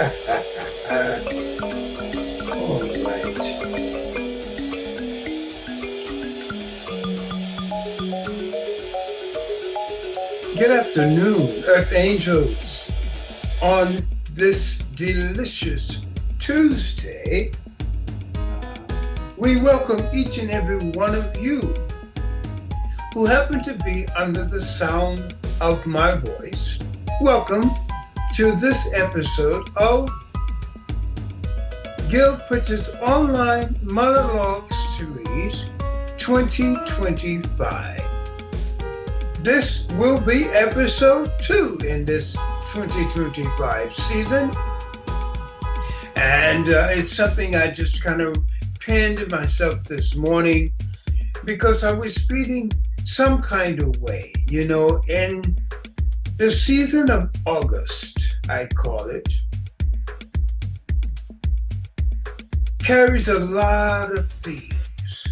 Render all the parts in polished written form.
All right. Good afternoon, Earth Angels. On this delicious Tuesday, we welcome each and every one of you who happen to be under the sound of my voice. Welcome to this episode of GIL'S online monologue series 2025. This will be episode 2 in this 2025 season. And it's something I just kind of penned myself this morning because I was feeling some kind of way, in the season of August, I call it, carries a lot of themes.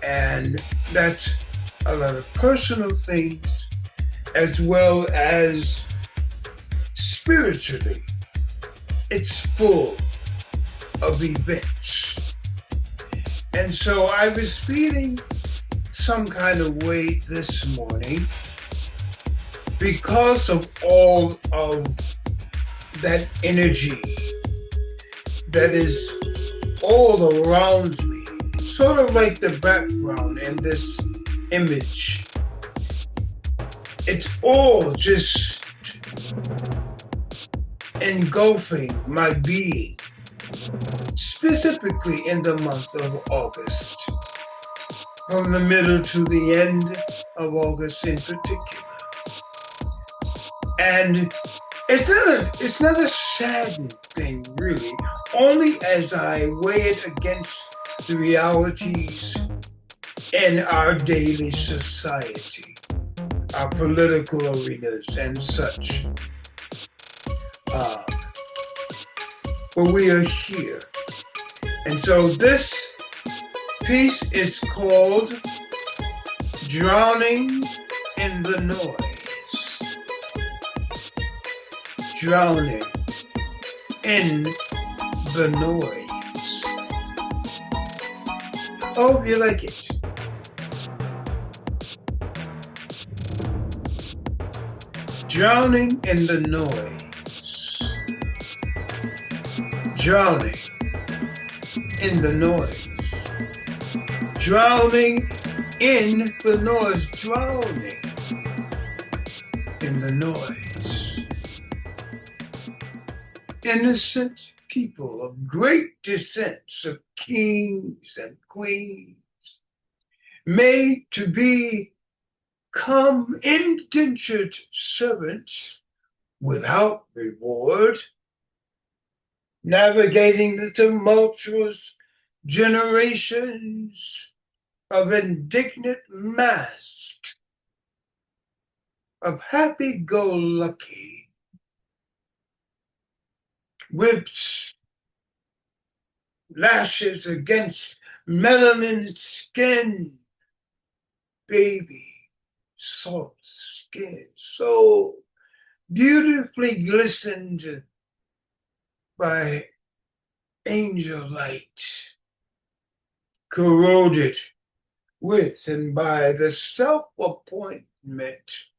And that's a lot of personal things as well as spiritually. It's full of events. And so I was feeling some kind of way this morning because of all of that energy that is all around me, sort of like the background in this image. It's all just engulfing my being, specifically in the month of August, from the middle to the end of August in particular. And it's not a sad thing, really, only as I weigh it against the realities in our daily society, our political arenas and such. But we are here. And so this piece is called Drowning in the Noise. Drowning in the noise. Hope you like it. Drowning in the noise. Drowning in the noise. Drowning in the noise. Drowning in the noise. Innocent people of great descents of kings and queens, made to become indentured servants without reward, navigating the tumultuous generations of indignant masks of happy-go-lucky whips, lashes against melanin skin, baby, soft skin, so beautifully glistened by angel light, corroded with and by the self-appointment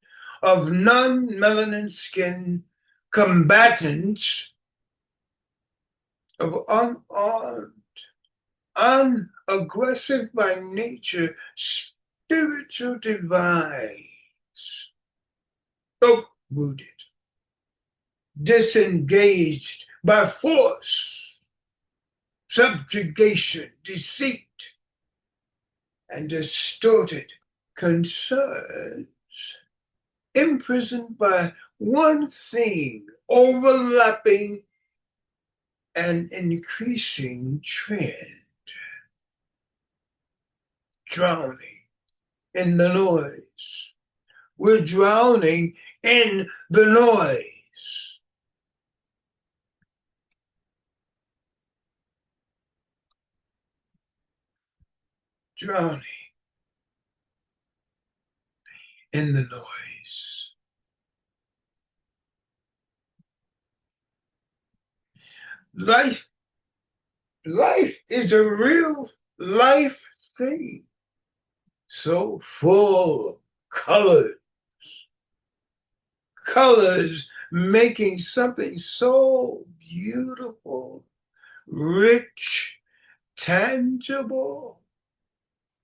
of non-melanin skin combatants of unarmed, unaggressive by nature, spiritual divines, uprooted, disengaged by force, subjugation, deceit, and distorted concerns, imprisoned by one thing, overlapping an increasing trend, drowning in the noise. We're drowning in the noise. Drowning in the noise. Life, life is a real life thing. So full of colors making something so beautiful, rich, tangible,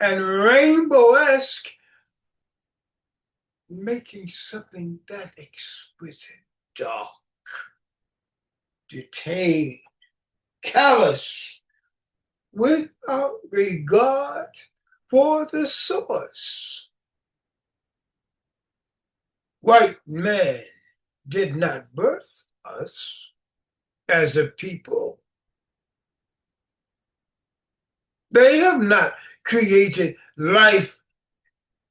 and rainbow-esque, making something that exquisite, dark, detained, callous, without regard for the source. White men did not birth us as a people. They have not created life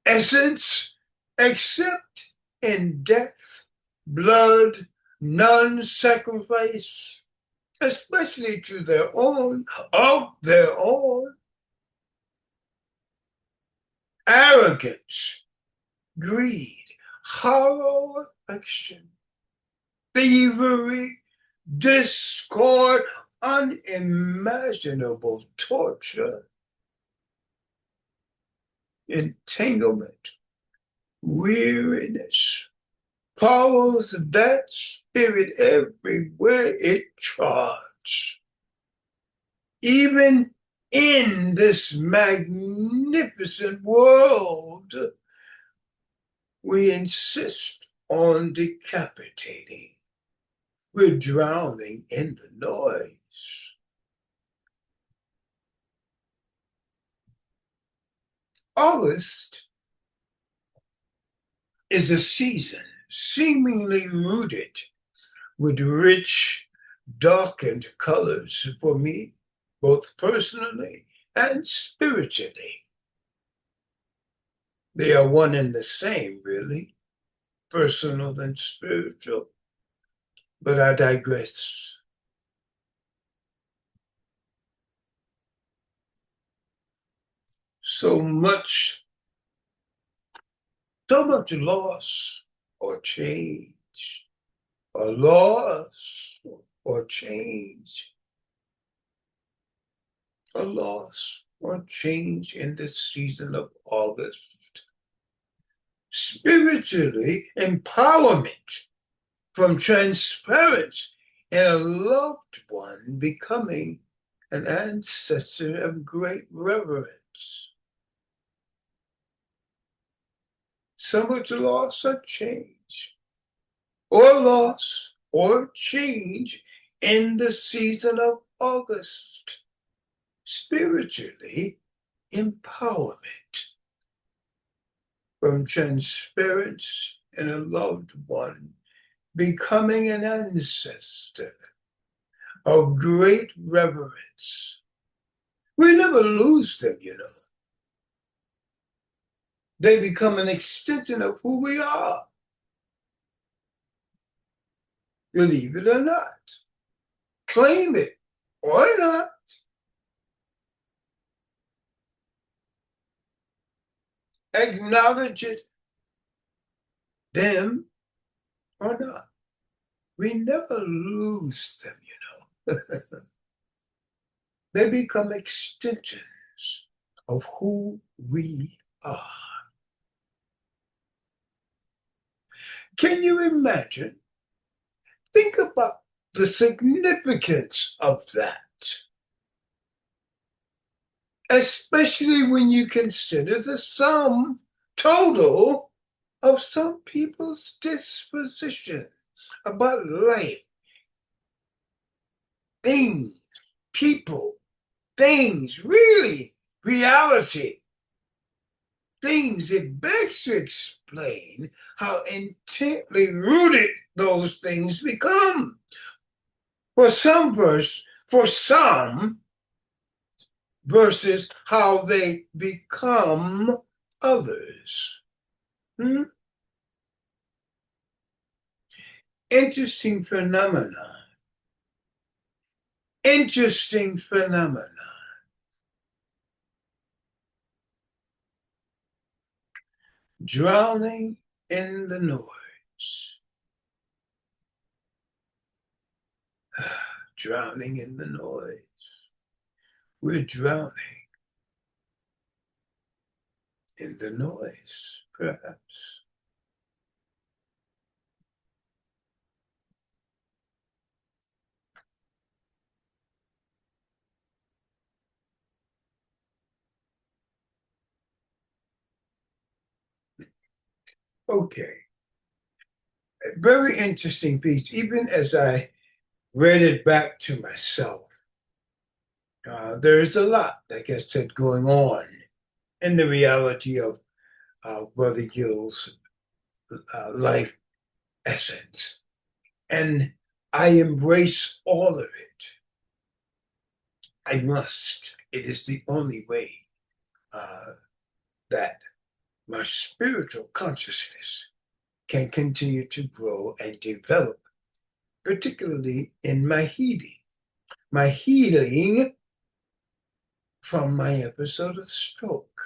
essence except in death, blood, non-sacrifice, especially to their own, of their own. Arrogance, greed, hollow affection, thievery, discord, unimaginable torture, entanglement, weariness, follows that spirit everywhere it trods. Even in this magnificent world, we insist on decapitating. We're drowning in the noise. August is a season seemingly rooted with rich, darkened colors for me, both personally and spiritually. They are one and the same, really, personal and spiritual, but I digress. So much loss or change, a loss or change, a loss or change in this season of August. Spiritually, empowerment from transparency in a loved one becoming an ancestor of great reverence. So much loss or change, or loss or change in the season of August. Spiritually, empowerment from transparency in a loved one becoming an ancestor of great reverence. We never lose them, you know. They become an extension of who we are. Believe it or not. Claim it or not. Acknowledge it, them or not. We never lose them, you know. They become extensions of who we are. Can you imagine? Think about the significance of that, especially when you consider the sum total of some people's disposition about life, things, people, things, really, reality. Things, it begs to explain how intently rooted those things become. For some versus how they become others. Interesting phenomenon. Interesting phenomenon. Drowning in the noise. drowning in the noise. We're drowning in the noise, perhaps. Okay. A very interesting piece, even as I read it back to myself. There's a lot, like I said, going on in the reality of Brother GIL'S life essence. And I embrace all of it. I must. It is the only way that my spiritual consciousness can continue to grow and develop, particularly in my healing. My healing from my episode of stroke.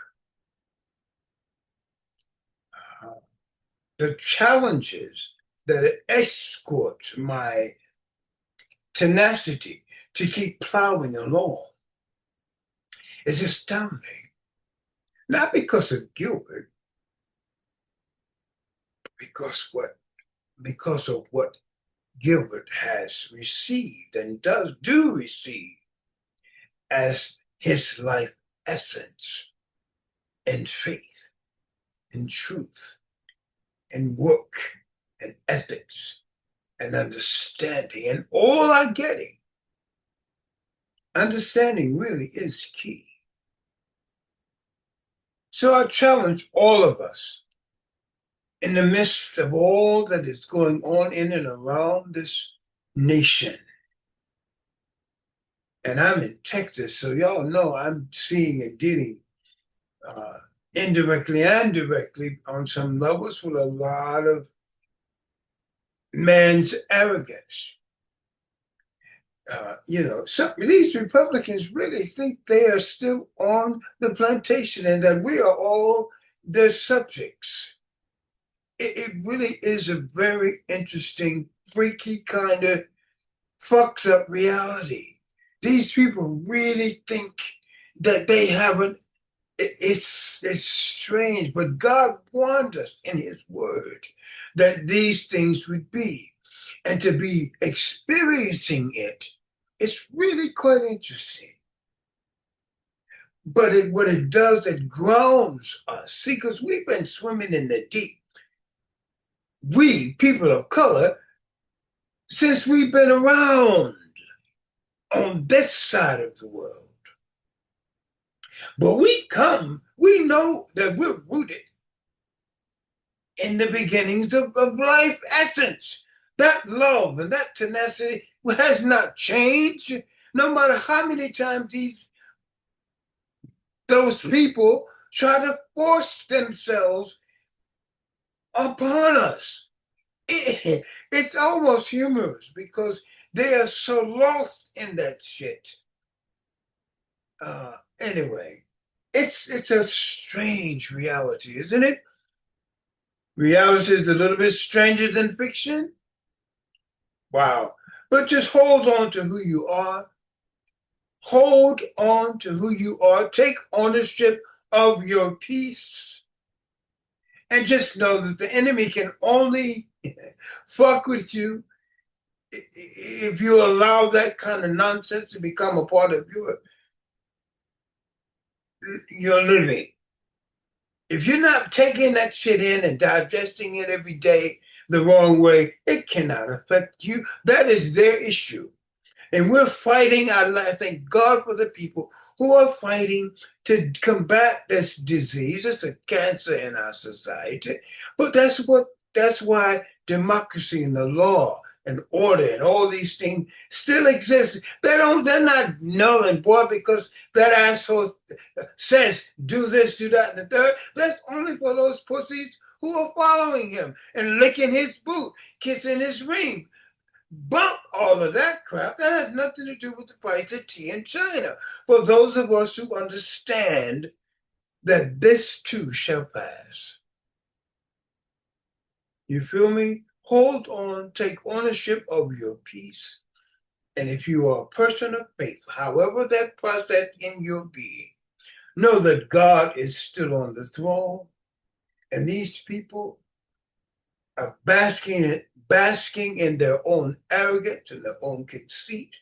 The challenges that escort my tenacity to keep plowing along is astounding. Not because of Gilbert, because of what Gilbert has received and do receive as his life essence and faith and truth and work and ethics and understanding, and all are getting. Understanding really is key. So I challenge all of us, in the midst of all that is going on in and around this nation. And I'm in Texas, so y'all know I'm seeing and dealing indirectly and directly on some levels with a lot of man's arrogance. These Republicans really think they are still on the plantation and that we are all their subjects. It really is a very interesting, freaky kind of fucked up reality. These people really think that they haven't. It's strange, but God warned us in His Word that these things would be, and to be experiencing it, it's really quite interesting. But what it does, it grounds us. See, because we've been swimming in the deep. We, people of color, since we've been around on this side of the world. But we know that we're rooted in the beginnings of life essence. That love and that tenacity has not changed, no matter how many times those people try to force themselves upon us. It's almost humorous because they are so lost in that shit. Anyway, it's a strange reality, isn't it? Reality is a little bit stranger than fiction. Wow. But just hold on to who you are. Hold on to who you are. Take ownership of your peace. And just know that the enemy can only fuck with you if you allow that kind of nonsense to become a part of your living. If you're not taking that shit in and digesting it every day the wrong way, it cannot affect you. That is their issue. And we're fighting. I thank God for the people who are fighting to combat this disease. It's a cancer in our society. But that's why democracy and the law and order and all these things still exist. They're not null and void because that asshole says do this, do that, and the third. That's only for those pussies who are following him and licking his boot, kissing his ring. Bump all of that crap. That has nothing to do with the price of tea in China. For those of us who understand that this too shall pass. You feel me? Hold on, take ownership of your peace, And if you are a person of faith, however that process in your being, know that God is still on the throne, and these people are basking in their own arrogance and their own conceit.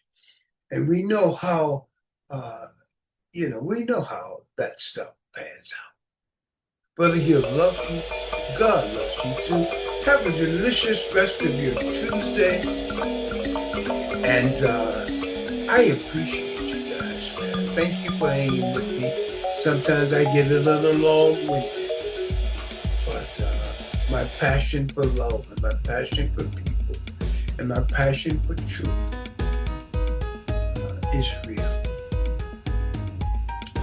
And we know how, we know how that stuff pans out. Brother Gil loves you. God loves you too. Have a delicious rest of your Tuesday. And I appreciate you guys, man. Thank you for hanging with me. Sometimes I get a little long-winded. But my passion for love and my passion for people and my passion for truth is real.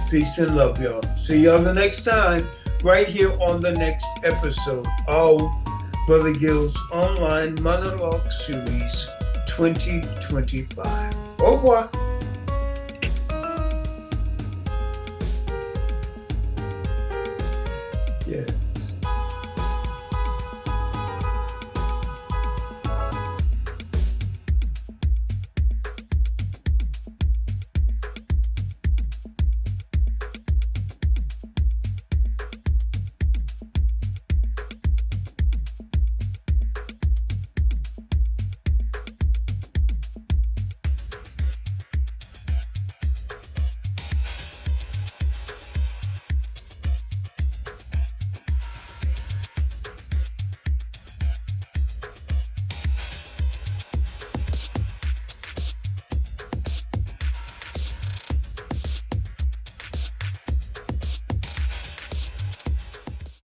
Peace and love, y'all. See y'all the next time, right here on the next episode of Brother Gil's Online Monologue Series 2025. Au revoir.